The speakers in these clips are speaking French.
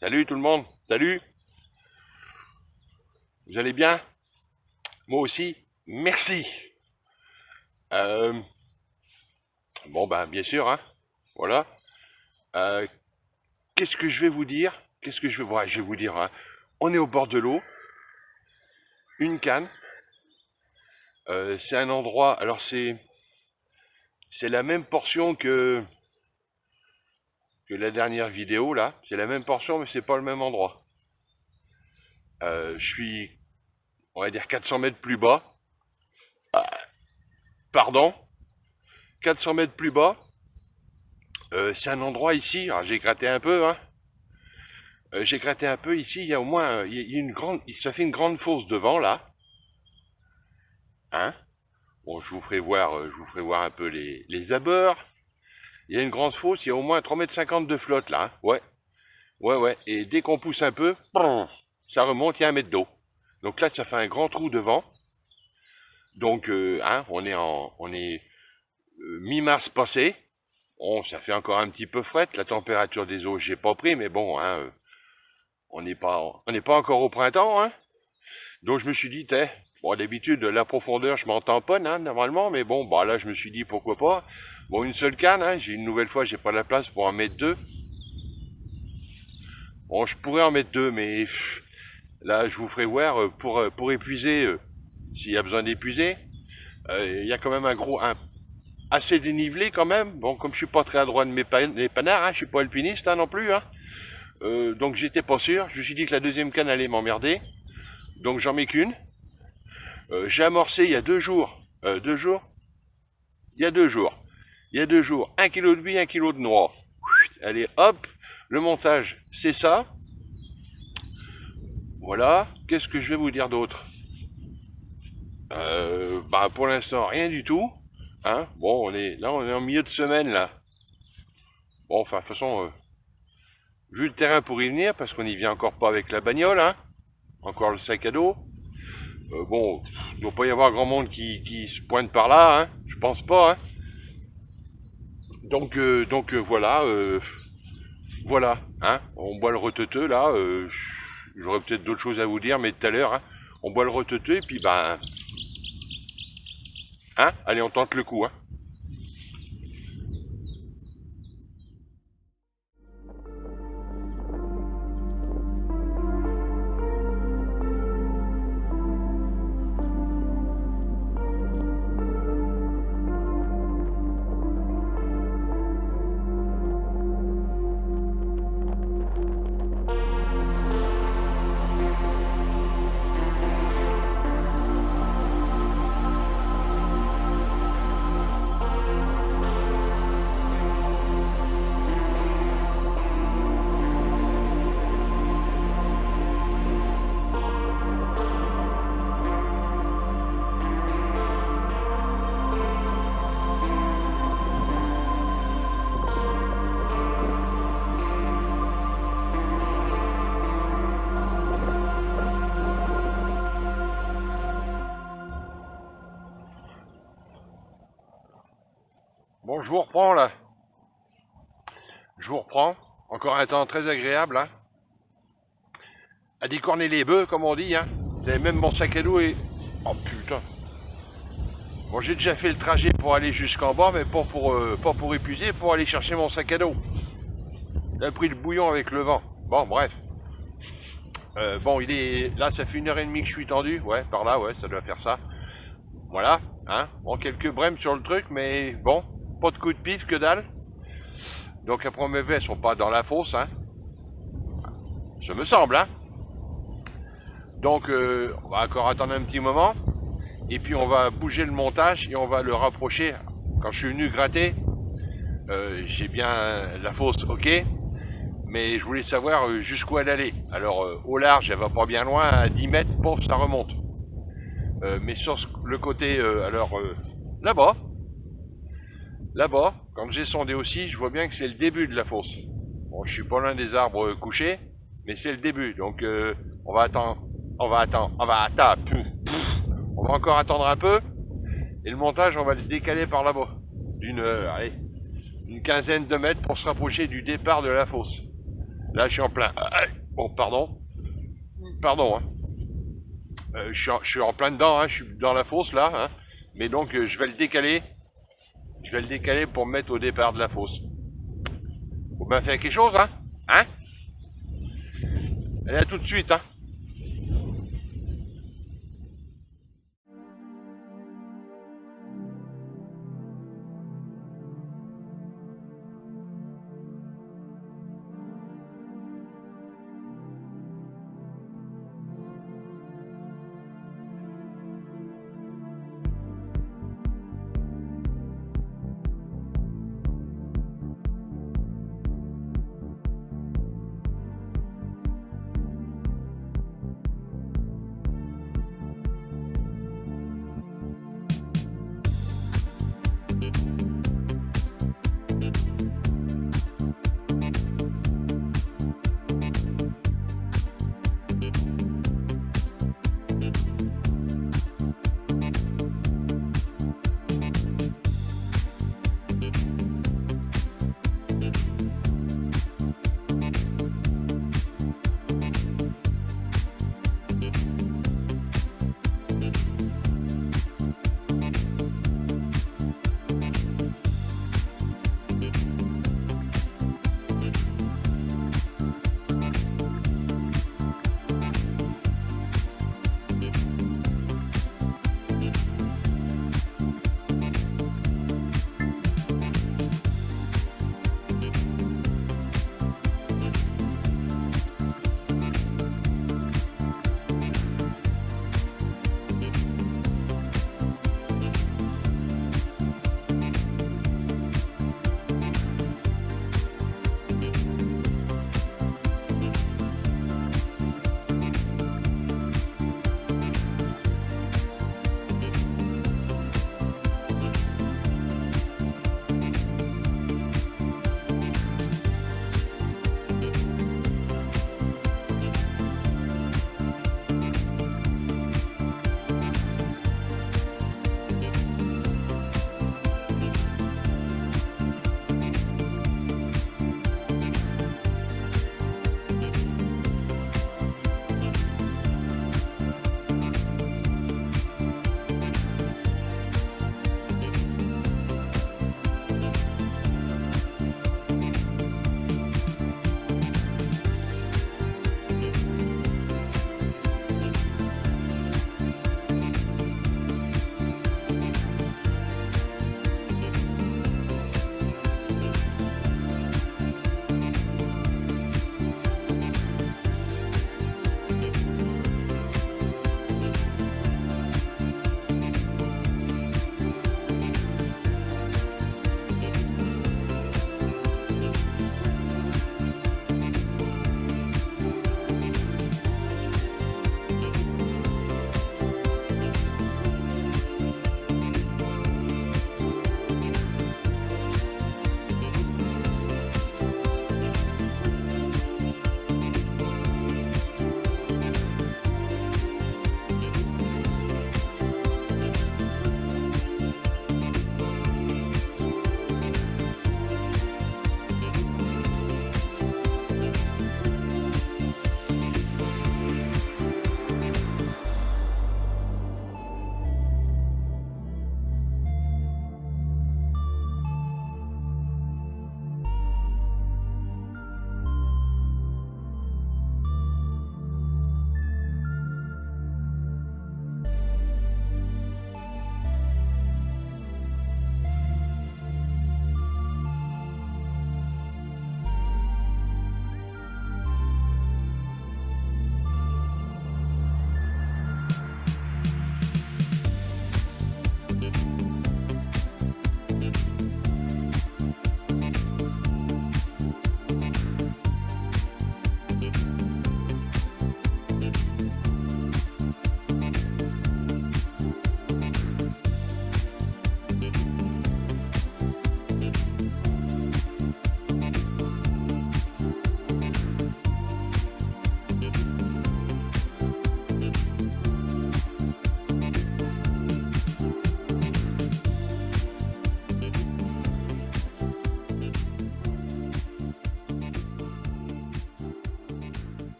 Salut tout le monde, salut, vous allez bien? Moi aussi, merci. Euh, bon ben bien sûr, hein, voilà. Euh, Qu'est-ce que je vais vous dire? Je vais vous dire, hein, on est au bord de l'eau, une canne. C'est un endroit, alors c'est la même portion que la dernière vidéo là. C'est la même portion, mais c'est pas le même endroit. Je suis, on va dire 400 mètres plus bas. Pardon, 400 mètres plus bas. C'est un endroit ici. Alors j'ai gratté un peu, hein. J'ai gratté un peu ici, il y a au moins il y a une grande, ça fait une grande fosse devant là, hein. Bon, je vous ferai voir un peu les abords. Il y a une grande fosse, il y a au moins 3,50 m de flotte là, hein. Ouais, ouais, ouais. Et dès qu'on pousse un peu, ça remonte, il y a 1 mètre d'eau. Donc là, ça fait un grand trou devant. Donc, hein, on est mi-mars passé. Bon, ça fait encore un petit peu fret. La température des eaux, j'ai pas pris, mais bon, hein, on n'est pas encore au printemps, hein. Donc je me suis dit, bon d'habitude la profondeur je m'en tamponne hein, normalement, mais bon bah là je me suis dit pourquoi pas. Bon une seule canne, hein, j'ai une nouvelle fois j'ai pas la place pour en mettre deux. Bon je pourrais en mettre deux, mais là je vous ferai voir pour épuiser, s'il y a besoin d'épuiser. Il y a quand même assez dénivelé quand même. Bon comme je suis pas très adroit de mes panards, hein, je suis pas alpiniste hein, non plus. Hein. Donc j'étais pas sûr. Je me suis dit que la deuxième canne allait m'emmerder. Donc j'en mets qu'une. J'ai amorcé il y a 2 jours. 2 jours. Il y a 2 jours. Il y a 2 jours. 1 kilo de buis, 1 kilo de noix. Allez, hop. Le montage, c'est ça. Voilà. Qu'est-ce que je vais vous dire d'autre? Bah pour l'instant, rien du tout. Hein, bon, on est en milieu de semaine là. Bon, enfin, de toute façon, vu le terrain pour y venir, parce qu'on n'y vient encore pas avec la bagnole, hein. Encore le sac à dos. Bon, il ne doit pas y avoir grand monde qui se pointe par là, hein. Je pense pas, hein. Donc voilà, voilà, hein. On boit le reteuteux là. J'aurais peut-être d'autres choses à vous dire, mais tout à l'heure, hein, on boit le reteuteux et puis ben, hein. Allez, on tente le coup, hein. Bon, je vous reprends là. Je vous reprends. Encore un temps très agréable, hein. À décorner les bœufs, comme on dit, hein. Vous avez même mon sac à dos et. Oh putain. Bon, j'ai déjà fait le trajet pour aller jusqu'en bas, mais pas pour épuiser, pour aller chercher mon sac à dos. Il a pris le bouillon avec le vent. Bon, bref. Bon, il est. Là, ça fait 1 h 30 que je suis tendu. Ouais, par là, ouais, ça doit faire ça. Voilà, hein. Bon, quelques brèmes sur le truc, mais bon, pas de coup de pif, que dalle. Donc après mes elles sont pas dans la fosse, hein. Ça me semble, hein. Donc on va encore attendre un petit moment. Et puis on va bouger le montage et on va le rapprocher. Quand je suis venu gratter, j'ai bien la fosse, ok. Mais je voulais savoir jusqu'où elle allait. Alors au large, elle va pas bien loin, à 10 mètres, pof, ça remonte. Mais sur le côté, là-bas, là-bas, quand j'ai sondé aussi, je vois bien que c'est le début de la fosse. Bon, je suis pas loin des arbres couchés, mais c'est le début. Donc on va attendre, on va encore attendre un peu. Et le montage, on va le décaler par là-bas, allez, une quinzaine de mètres pour se rapprocher du départ de la fosse. Là, je suis en plein. Bon, pardon. Pardon. Hein. Je suis en plein dedans. Hein. Je suis dans la fosse là. Hein. Mais donc, je vais le décaler. Je vais le décaler pour me mettre au départ de la fosse. Faut bien faire quelque chose, hein? Hein? Allez, à tout de suite, hein?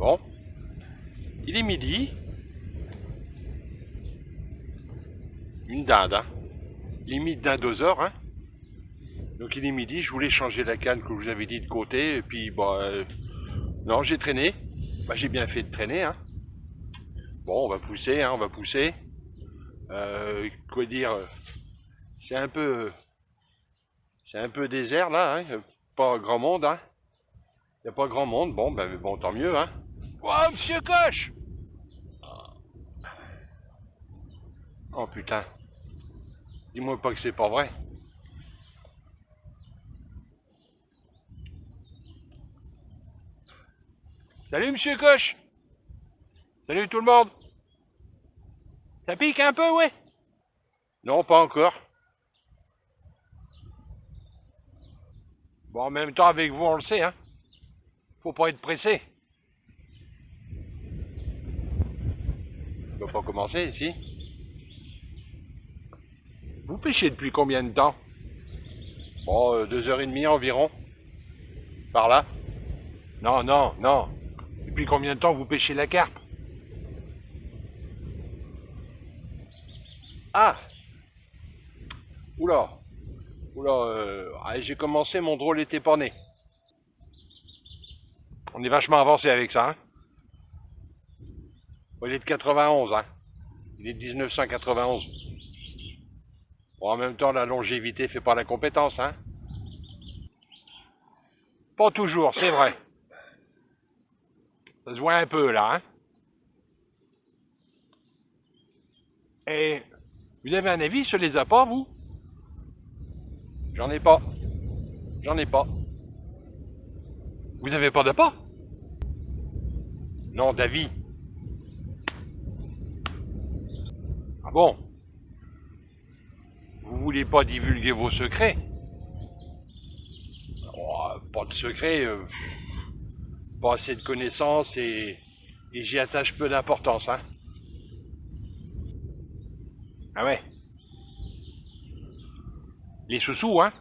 Bon, il est midi. Une dinde, hein. Limite dindoseur, hein. Donc il est midi, je voulais changer la canne que je vous avais dit de côté, et puis bah non, j'ai traîné. Bah j'ai bien fait de traîner, hein. Bon, on va pousser, hein, on va pousser. Quoi dire, c'est un peu désert là, hein. Pas grand monde, hein. Y a pas grand monde, bon, ben bon, tant mieux, hein. Oh, monsieur Coche! Oh putain, dis-moi pas que c'est pas vrai. Salut monsieur Coche! Salut tout le monde! Ça pique un peu, ouais? Non, pas encore. Bon, en même temps, avec vous, on le sait, hein. Faut pas être pressé. On va pas commencer, si? Vous pêchez depuis combien de temps? Bon, 2h30 environ. Par là. Non, non, non. Depuis combien de temps vous pêchez la carpe? Ah! Oula! Oula, j'ai commencé, mon drôle était pas né. On est vachement avancé avec ça, hein. Bon, il est de 91, hein. Il est de 1991. Bon, en même temps, la longévité fait pas la compétence, hein. Pas toujours, c'est vrai. Ça se voit un peu, là, hein. Et vous avez un avis sur les appâts, vous? J'en ai pas. J'en ai pas. Vous avez pas d'appât? Non, d'avis. Ah bon? Vous voulez pas divulguer vos secrets? Oh, pas de secret, pas assez de connaissances et j'y attache peu d'importance, hein. Ah ouais? Les sous-sous, hein?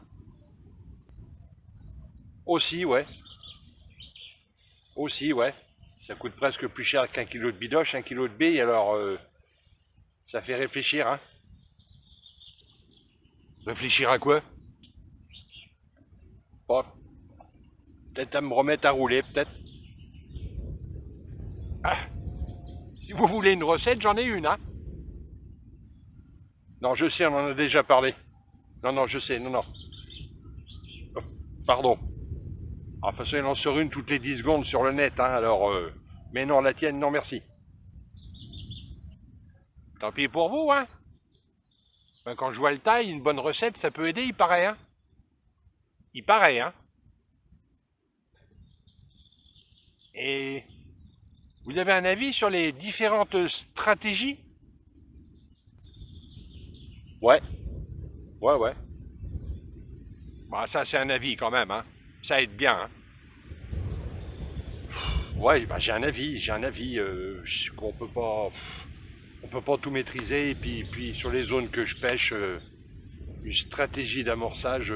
Aussi, ouais. Aussi, ouais. Ça coûte presque plus cher qu'un kilo de bidoche, un kilo de bille, alors ça fait réfléchir, hein. Réfléchir à quoi? Bon, peut-être à me remettre à rouler, peut-être. Ah, si vous voulez une recette, j'en ai une, hein. Non, je sais, on en a déjà parlé. Non, non, je sais, non, non. Pardon. Ah, de toute façon, il en sort une toutes les 10 secondes sur le net, hein, alors... mais non, la tienne, non, merci. Tant pis pour vous, hein. Ben, quand je vois le taille, une bonne recette, ça peut aider, il paraît, hein. Il paraît, hein. Et vous avez un avis sur les différentes stratégies? Ouais, ouais, ouais. Bah, ça, c'est un avis quand même, hein. Ça aide bien, hein. Ouais, bah, j'ai un avis. On peut pas tout maîtriser. Et puis sur les zones que je pêche, une stratégie d'amorçage.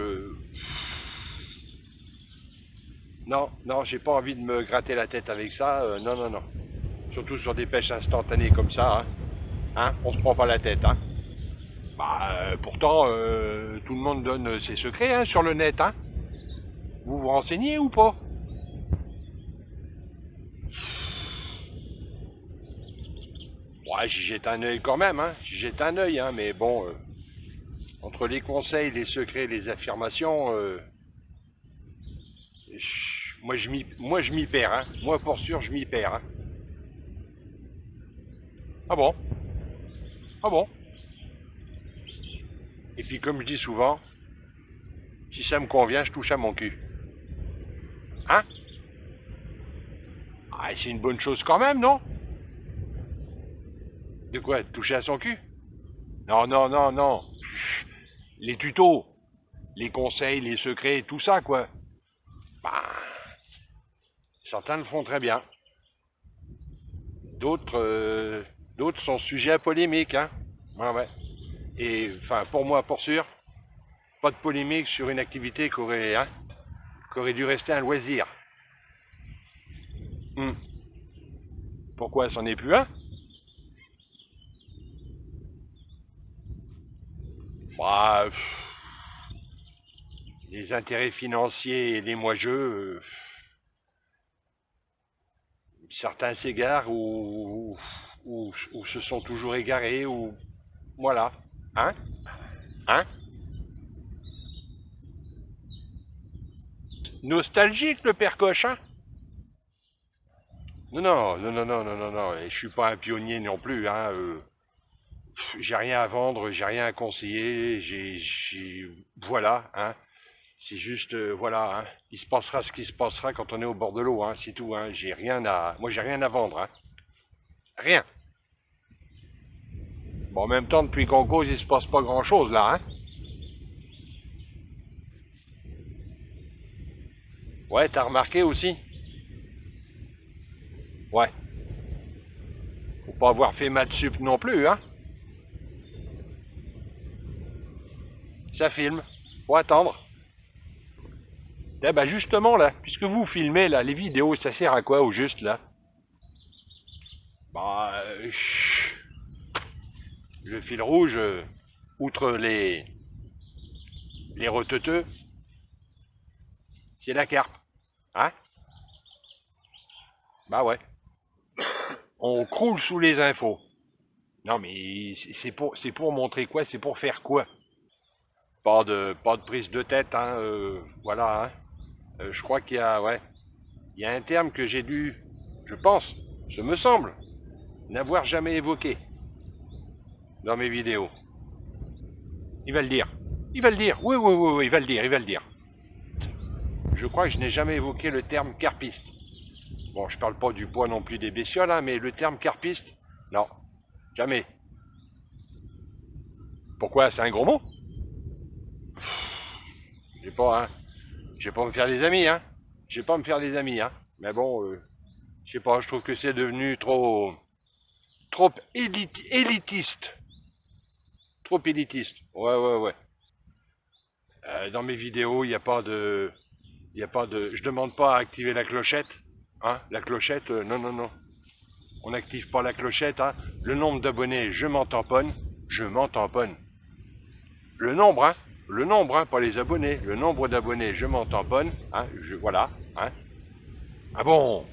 Non, non, j'ai pas envie de me gratter la tête avec ça. Non, non, non. Surtout sur des pêches instantanées comme ça, hein. Hein, on se prend pas la tête, hein. Bah, pourtant, tout le monde donne ses secrets, hein, sur le net, hein. Vous vous renseignez ou pas? Ouais, j'y jette un œil quand même, hein. J'y jette un œil, hein, mais bon, entre les conseils, les secrets, les affirmations, moi je m'y perds, hein. Moi pour sûr, je m'y perds, hein. Ah bon? Ah bon? Et puis comme je dis souvent, si ça me convient, je touche à mon cul. Hein? Ah, c'est une bonne chose quand même, non? De quoi? De toucher à son cul? Non, non, non, non. Les tutos, les conseils, les secrets, tout ça, quoi. Bah, certains le font très bien. D'autres, d'autres sont sujets à polémique, hein. Ouais, ouais. Et, enfin, pour moi, pour sûr, pas de polémique sur une activité qui aurait dû rester un loisir. Hmm. Pourquoi c'en est plus un? Bah, les intérêts financiers et les mois-jeux, certains s'égarent ou se sont toujours égarés, ou voilà. Hein? Hein? Nostalgique le père Cochin? Non, non, non, non, non, non, non, non, et je suis pas un pionnier non plus, hein. J'ai rien à vendre, j'ai rien à conseiller, voilà, hein. C'est juste, voilà, hein. Il se passera ce qui se passera quand on est au bord de l'eau, hein, c'est tout, hein. Moi j'ai rien à vendre, hein. Rien. Bon, en même temps, depuis qu'on cause, il se passe pas grand chose là, hein. Ouais, t'as remarqué aussi? Ouais. Faut pas avoir fait maths sup non plus, hein. Ça filme. Faut attendre. Eh ben justement là, puisque vous filmez là, les vidéos, ça sert à quoi au juste là? Bah, le fil rouge, outre les reteuteux, c'est la carpe. Hein? Bah ouais. On croule sous les infos. Non mais c'est pour montrer quoi? C'est pour faire quoi? Pas de prise de tête, hein. Voilà. Hein. Je crois qu'il y a, ouais, il y a un terme que j'ai dû, je pense, ce me semble, n'avoir jamais évoqué dans mes vidéos. Il va le dire. Il va le dire. Oui, oui, oui, oui, il va le dire, il va le dire. Je crois que je n'ai jamais évoqué le terme carpiste. Bon, je parle pas du poids non plus des bestioles, hein, mais le terme carpiste, non, jamais. Pourquoi? C'est un gros mot? J'ai pas, hein. Je vais pas me faire des amis, hein. Je vais pas me faire des amis, hein. Mais bon, je sais pas, je trouve que c'est devenu trop élitiste. Trop élitiste. Ouais, ouais, ouais. Dans mes vidéos, il y a pas de, je demande pas à activer la clochette, hein. La clochette, non, non, non. On n'active pas la clochette, hein. Le nombre d'abonnés, je m'en tamponne. Le nombre, hein, pas les abonnés. Le nombre d'abonnés, je m'en tamponne, hein. Voilà, hein. Ah bon,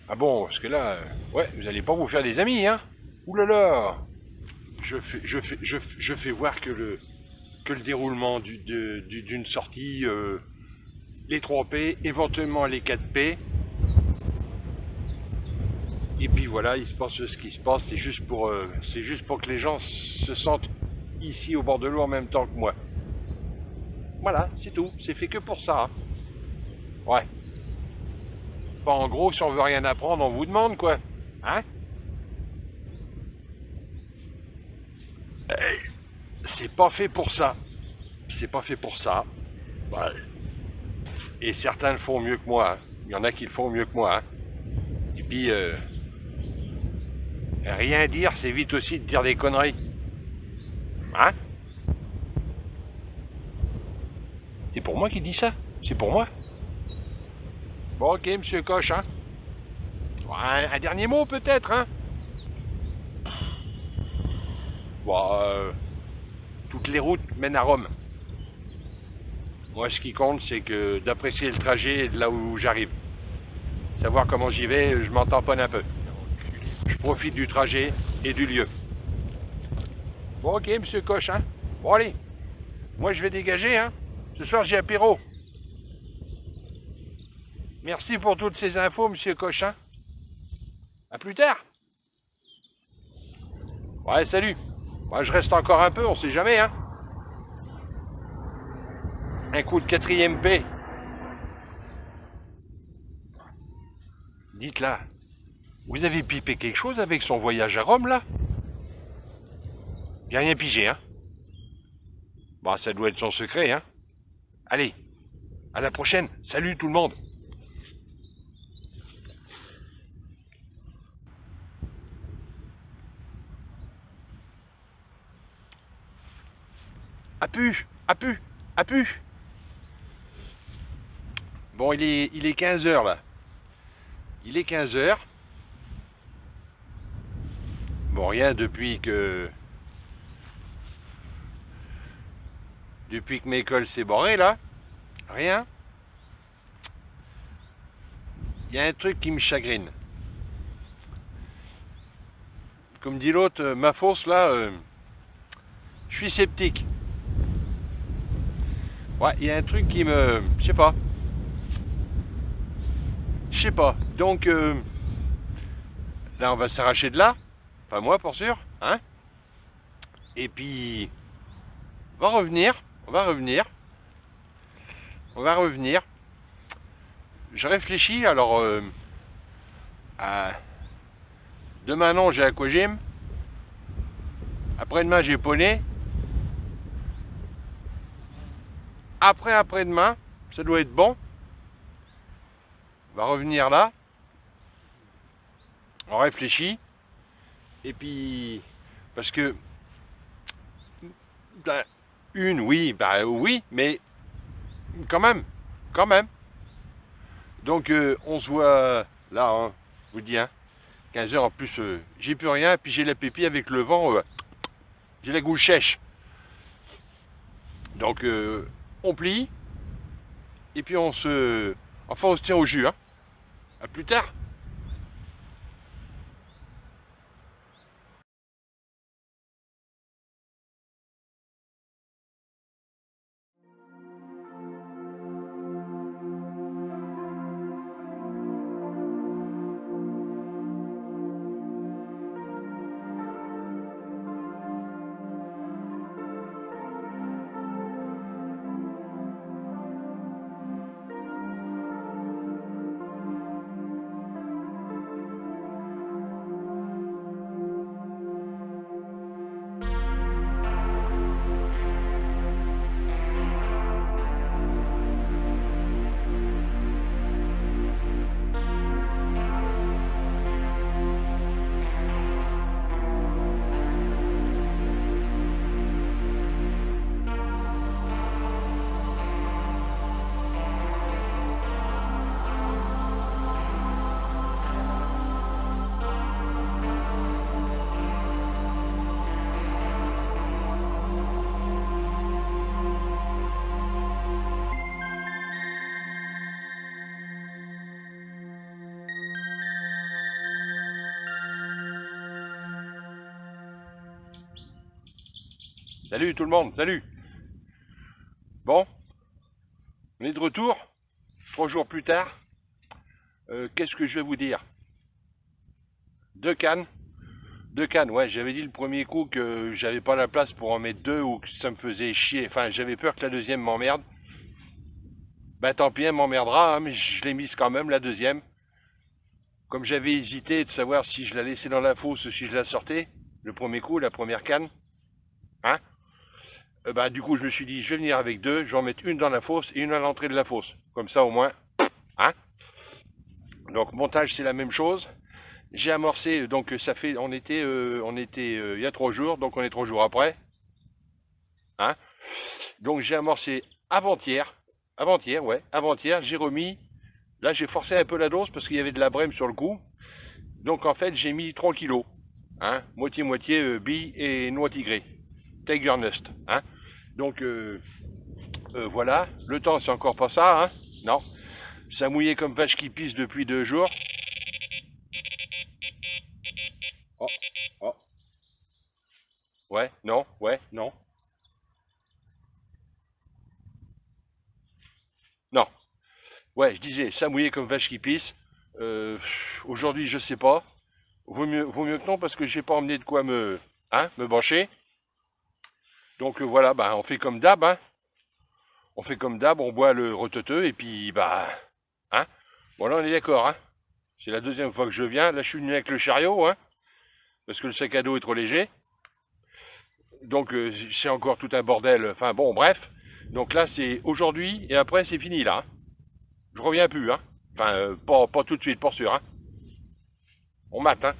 ah bon, parce que là, ouais, vous allez pas vous faire des amis, hein. Ouh là là. Je fais voir que le déroulement d'une sortie, les 3 P, éventuellement les 4 P, et puis voilà, il se passe ce qui se passe, c'est juste pour que les gens se sentent ici au bord de l'eau en même temps que moi. Voilà, c'est tout, c'est fait que pour ça. Hein. Ouais. Pas en gros, si on veut rien apprendre, on vous demande quoi. Hein? C'est pas fait pour ça. C'est pas fait pour ça. Ouais. Et certains le font mieux que moi. Hein. Il y en a qui le font mieux que moi. Hein. Et puis, rien dire, c'est vite aussi de dire des conneries. Hein? C'est pour moi qui dis ça. C'est pour moi. Bon, ok, monsieur Coche, hein. Un dernier mot peut-être, hein. Bon, toutes les routes mènent à Rome. Moi, ce qui compte, c'est que d'apprécier le trajet de là où j'arrive. Savoir comment j'y vais, je m'en tamponne un peu. Je profite du trajet et du lieu. Bon, ok, monsieur Coche, hein. Bon, allez. Moi, je vais dégager, hein. Ce soir, j'ai apéro. Merci pour toutes ces infos, monsieur Cochin. À plus tard. Ouais, salut. Moi, je reste encore un peu, on sait jamais, hein. Un coup de quatrième P. Dites là, vous avez pipé quelque chose avec son voyage à Rome, là? J'ai rien pigé, hein. Bah, ça doit être son secret, hein. Allez, à la prochaine. Salut tout le monde. À pu, à pu, à pu. Bon, il est 15 heures là. Il est 15 heures. Bon, rien depuis que mes cols s'est barré là. Rien. Il y a un truc qui me chagrine. Comme dit l'autre, ma fosse là, je suis sceptique. Ouais, il y a un truc qui me. Je sais pas. Je sais pas. Donc là, on va s'arracher de là. Enfin, moi, pour sûr. Hein. Et puis, on va revenir. On va revenir. On va revenir. Je réfléchis. Alors, à... demain, non, j'ai Aquagym. Après-demain, j'ai Poney. Après-demain, ça doit être bon. On va revenir là. On réfléchit. Et puis, parce que bah, oui, mais quand même, quand même. Donc on se voit là, hein, je vous dis, hein, 15 heures en plus, j'ai plus rien, puis j'ai la pépille avec le vent, j'ai la gouche sèche. Donc on plie, et puis enfin on se tient au jus, hein. À plus tard. Salut tout le monde, salut. Bon, on est de retour, 3 jours plus tard. Qu'est-ce que je vais vous dire? Deux cannes. Deux cannes, ouais, j'avais dit le premier coup que j'avais pas la place pour en mettre deux ou que ça me faisait chier. Enfin, j'avais peur que la deuxième m'emmerde. Bah tant pis, elle m'emmerdera, hein, mais je l'ai mise quand même, la deuxième. Comme j'avais hésité de savoir si je la laissais dans la fosse ou si je la sortais, le premier coup, la première canne, hein, bah du coup je me suis dit, je vais venir avec deux, je vais en mettre une dans la fosse et une à l'entrée de la fosse. Comme ça au moins, hein. Donc montage c'est la même chose. J'ai amorcé, donc ça fait, on était il y a 3 jours, donc on est 3 jours après, hein. Donc j'ai amorcé avant-hier, ouais, avant-hier, j'ai remis. Là, j'ai forcé un peu la dose parce qu'il y avait de la brème sur le coup. Donc, en fait, j'ai mis 3 kilos. Hein, moitié-moitié billes et noix tigrées. Tiger Nust. Hein. Donc, voilà. Le temps, c'est encore pas ça. Hein. Non. Ça mouillait comme vache qui pisse depuis 2 jours. Oh, oh. Ouais, non, ouais, non. Non. Ouais, je disais, ça mouillait comme vache qui pisse. Aujourd'hui, je sais pas. Vaut mieux que non parce que j'ai pas emmené de quoi me brancher. Donc voilà, bah, on fait comme d'hab, hein. On fait comme d'hab, on boit le roteteux et puis bah, hein. Bon là on est d'accord, hein. C'est la deuxième fois que je viens. Là je suis venu avec le chariot, hein, parce que le sac à dos est trop léger. Donc c'est encore tout un bordel. Enfin bon, bref. Donc là c'est aujourd'hui et après c'est fini là. Hein. Je reviens plus, hein. Enfin pas tout de suite, pour sûr, hein. On mate, hein.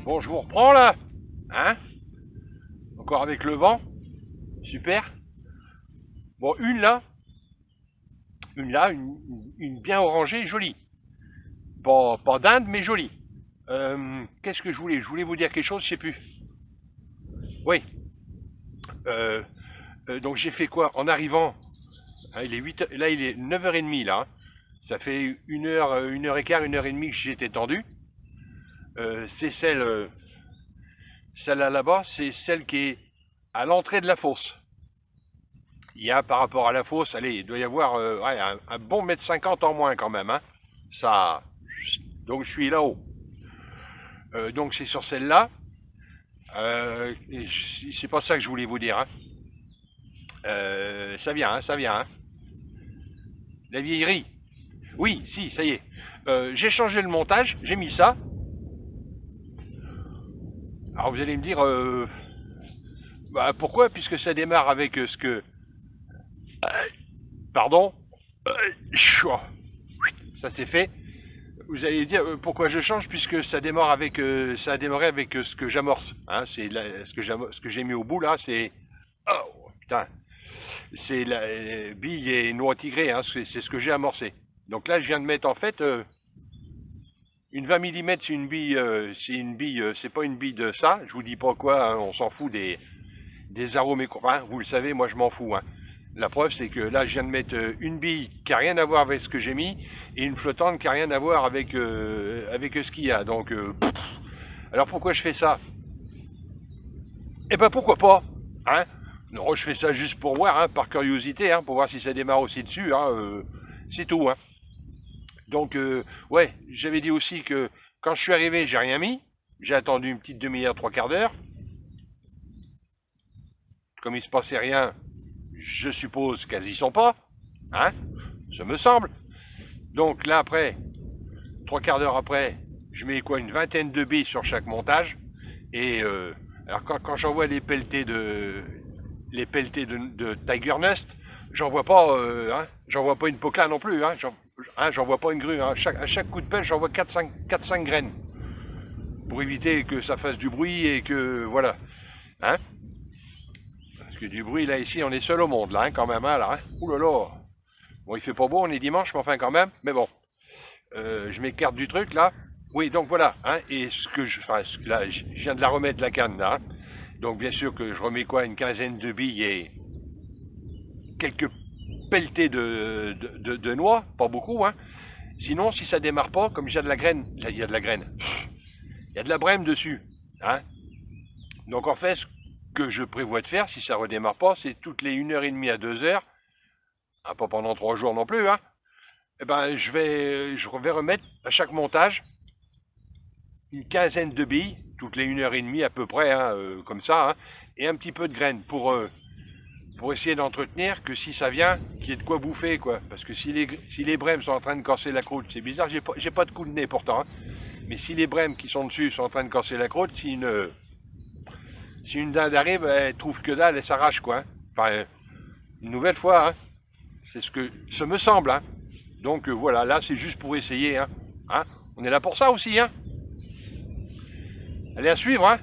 Bon, je vous reprends là. Hein? Encore avec le vent. Super. Bon, une bien orangée, jolie. Pas d'Inde, mais jolie. Qu'est-ce que je voulais? Je voulais vous dire quelque chose, je sais plus. Oui. Euh, donc j'ai fait quoi? En arrivant, hein, il est 8, là il est 9h30 là. Ça fait une heure et quart, une heure et demie que j'étais tendu. C'est celle là-bas, c'est celle qui est à l'entrée de la fosse. Il y a par rapport à la fosse, allez, il doit y avoir ouais, un bon mètre 50 en moins quand même. Hein. Ça, donc je suis là-haut. Donc c'est sur celle-là. C'est pas ça que je voulais vous dire. Hein. Ça vient, hein, ça vient. Hein. La vieillerie. Oui, si, ça y est. J'ai changé le montage, j'ai mis ça. Alors vous allez me dire, bah, pourquoi? Puisque ça démarre avec ce que... Pardon. Ça c'est fait. Vous allez dire pourquoi je change puisque ça démarre avec ça a démarré avec ce que j'amorce. Hein, c'est ce que j'ai mis au bout là, c'est oh putain, c'est la bille et noix tigrée. Hein, c'est ce que j'ai amorcé. Donc là, je viens de mettre en fait une 20 mm, c'est pas une bille de ça. Je vous dis pas quoi, hein, on s'en fout des arômes et hein, vous le savez, moi je m'en fous. Hein. La preuve, c'est que là, je viens de mettre une bille qui n'a rien à voir avec ce que j'ai mis et une flottante qui n'a rien à voir avec, avec ce qu'il y a. Donc, alors pourquoi je fais ça? Eh ben pourquoi pas, hein? Non, je fais ça juste pour voir, hein, par curiosité, hein, pour voir si ça démarre aussi dessus. Hein, c'est tout. Hein. Donc, ouais, j'avais dit aussi que quand je suis arrivé, j'ai rien mis. J'ai attendu une petite demi-heure, trois quarts d'heure. Comme il se passait rien, je suppose qu'elles y sont pas, hein, ça me semble. Donc là après, trois quarts d'heure après, je mets quoi, une vingtaine de billes sur chaque montage. Et alors quand j'envoie les pelletés de Tiger Nest, j'en vois pas, hein, j'en vois pas une pocla non plus, hein, j'en vois pas une grue. Hein. À chaque coup de pelle, j'envoie 4-5 graines pour éviter que ça fasse du bruit et que voilà, hein. Parce que du bruit là ici, on est seul au monde là, hein, quand même, hein, là. Hein. Ouh là là. Bon, il fait pas beau, on est dimanche, mais enfin quand même. Mais bon, je m'écarte du truc là. Oui, donc voilà. Hein, et ce que enfin, là, je viens de la remettre la canne là. Hein. Donc bien sûr que je remets quoi, une quinzaine de billes et quelques pelletés de noix, pas beaucoup. Hein. Sinon, si ça démarre pas, comme il y a de la graine, là, il y a de la graine, il y a de la brème dessus. Hein. Donc en fait, ce que je prévois de faire, si ça redémarre pas, c'est toutes les 1h30 à 2 heures, ah, pas pendant 3 jours non plus, hein, eh ben, je vais remettre à chaque montage une quinzaine de billes, toutes les 1h30 à peu près, hein, comme ça, hein, et un petit peu de graines pour essayer d'entretenir que si ça vient, qu'il y ait de quoi bouffer, quoi. Parce que si les brèmes sont en train de casser la croûte, c'est bizarre, j'ai pas de coup de nez pourtant, hein, mais si les brèmes qui sont dessus sont en train de casser la croûte, si une dinde arrive, elle trouve que dalle, elle s'arrache, quoi. Hein. Enfin, une nouvelle fois, hein. C'est ce que ça me semble, hein. Donc voilà, là c'est juste pour essayer, hein. Hein. On est là pour ça aussi, hein. Allez à suivre, hein.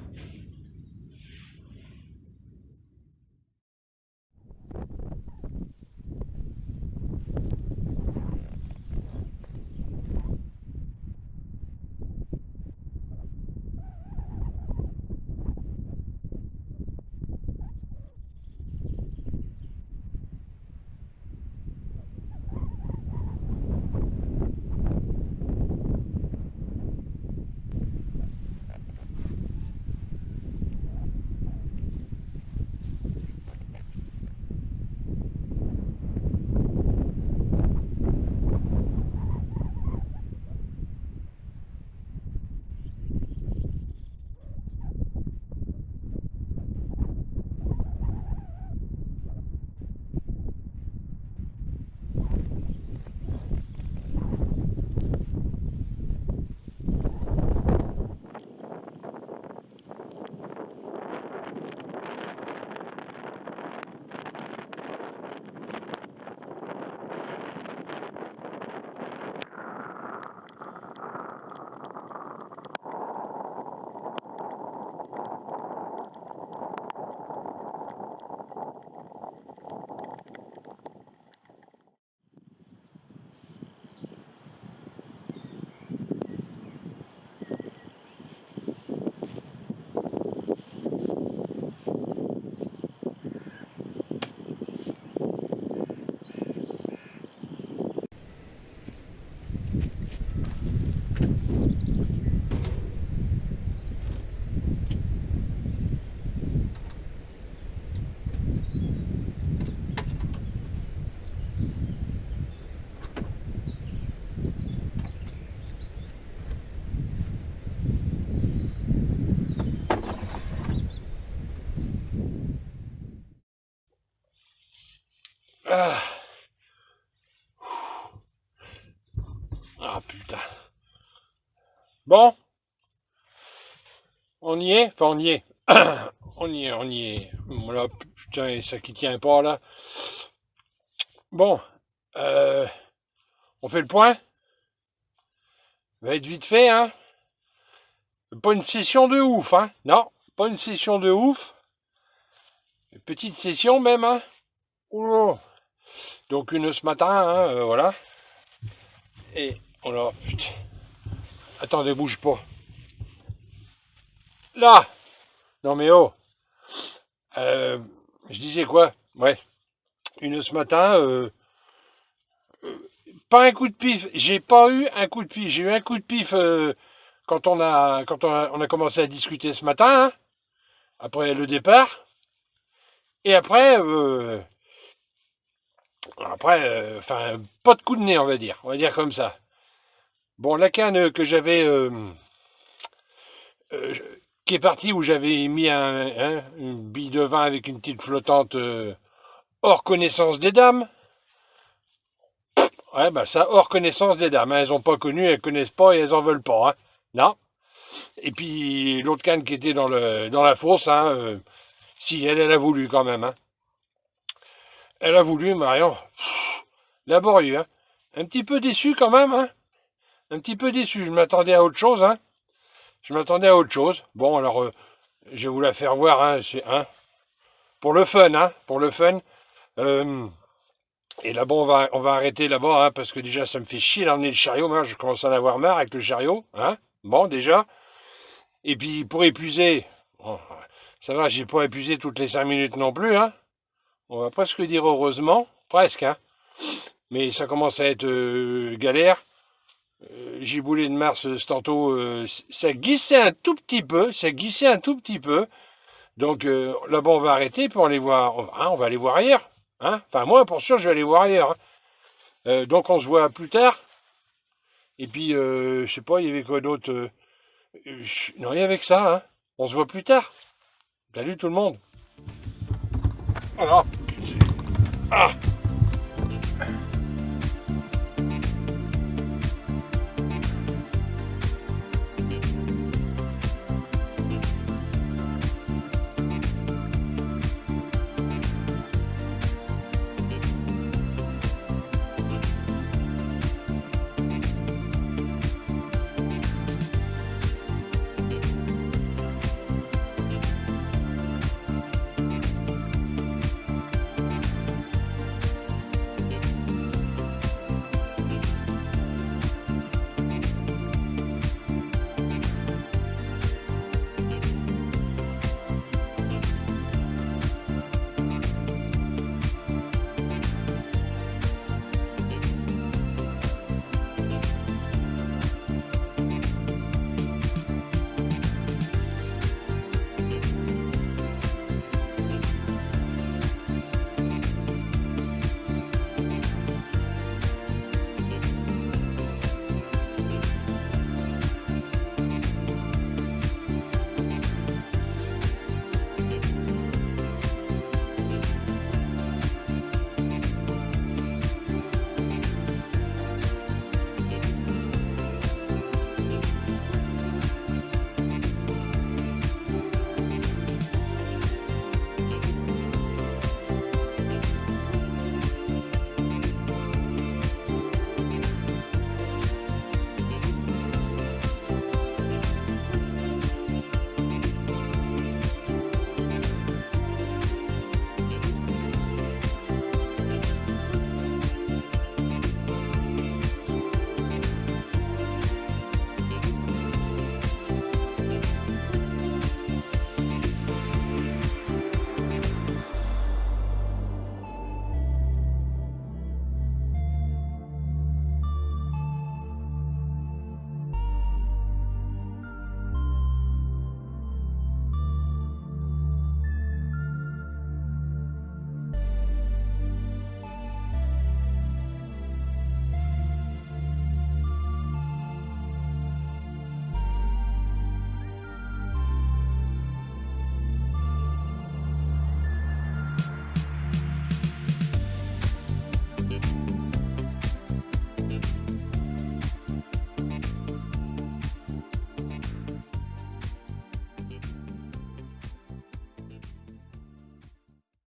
Ah, ah putain. Bon, on y est. Enfin, on y est. On y est. Voilà, putain, ça qui tient pas là. Bon, euh, on fait le point. Va être vite fait, hein. Pas une session de ouf, hein. Non, pas une session de ouf. Une petite session même, hein. Oula. Donc une ce matin, hein, voilà. Et on a... Putain. Attendez, bouge pas. Là. Non mais oh. Je disais quoi? Ouais. Une ce matin, pas un coup de pif. J'ai pas eu un coup de pif. J'ai eu un coup de pif quand on a commencé à discuter ce matin, hein, après le départ. Et enfin, pas de coup de nez, on va dire comme ça. Bon, la canne que j'avais, euh, qui est partie où j'avais mis une bille de vin avec une petite flottante hors connaissance des dames. Ouais, bah ça, hors connaissance des dames. Hein. Elles ont pas connu, elles connaissent pas et elles en veulent pas. Hein. Non. Et puis l'autre canne qui était dans la fosse, hein, si elle a voulu quand même. Hein. Elle a voulu, Marion. Laborieux. Hein. Un petit peu déçu quand même. Hein. Un petit peu déçu. Je m'attendais à autre chose. Hein. Je m'attendais à autre chose. Bon, alors, je vais vous la faire voir. Hein, pour le fun. Hein, pour le fun. Et là-bas, on va arrêter là-bas. Hein, parce que déjà, ça me fait chier d'emmener le chariot. Moi, je commence à en avoir marre avec le chariot. Hein. Bon, déjà. Et puis, pour épuiser. Bon, ça va, j'ai pas épuisé toutes les 5 minutes non plus. Hein. On va presque dire heureusement. Presque. Hein. Mais ça commence à être galère. Giboulé de Mars, tantôt, ça glissait un tout petit peu, Donc là-bas, on va arrêter pour aller voir, hein, on va aller voir ailleurs. Hein. Enfin, moi, pour sûr, je vais aller voir ailleurs. Hein. Donc, on se voit plus tard. Et puis, je sais pas, il y avait quoi d'autre non, il y avait que ça. Hein. On se voit plus tard. Salut tout le monde. Voilà. Ah.